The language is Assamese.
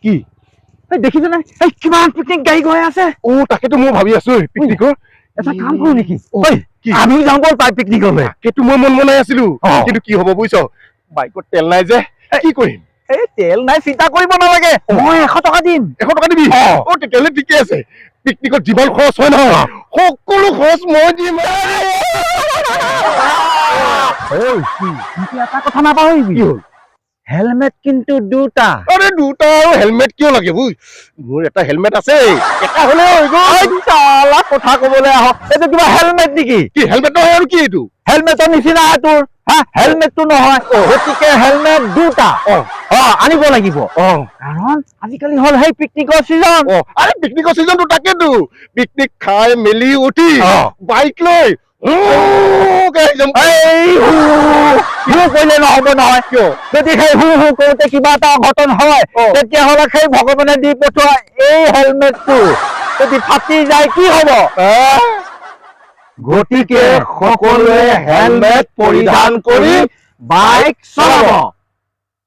কি দেখিছো নাই কিমান পিকনিক গাড়ী গৈ আছে তাকেতো মই ভাবি আছো পিকনিকৰ এটা কাম কৰো নেকি কি আমিও যাওঁ বল তাই পিকনিকলৈ সেইটো মই মন বনাই আছিলো কিন্তু কি হ'ব বুজিছ বাইকত তেল নাই যে কি কৰিম তেল নাই চিন্তা কৰিব নালাগে মই 100 টকা দিম 100 টকা দিবি তেতিয়াহ'লে ঠিকে আছে পিকনিকত যিমান খৰচ হয় নহয় সকলো খৰচ মই দিম এটা কথা নাপাহৰিবি হেলমেট কিন্তু দুটা আৰে দুটা হেলমেট কিয় লাগে বুই মোৰ এটা হেলমেট আছে এটা হলে চালা কথা কবলৈ আহ এইটো কিবা হেলমেট নেকি কি হেলমেট নহয় আৰু কি এইটো হেলমেটৰ নিচিনা তোৰ হেলমেটটো নহয় গতিকে হেলমেট দুটা আনিব লাগিব কাৰণ আজিকালি হল সেই পিকনিকৰ চিজন আৰে পিকনিকৰ চিজনটো তাকেতো পিকনিক খাই মেলি উঠি বাইক লৈ কৰিলে নহব নহয় কিয় যদি সেই হু কৰোতে কিবা এটা অঘটন হয় তেতিয়াহ'লে সেই ভগৱানে দি পঠোৱা এই হেলমেটটো যদি ফাটি যায় কি হব গতিকে সকলোৱে হেলমেট পৰিধান কৰি বাইক চলাব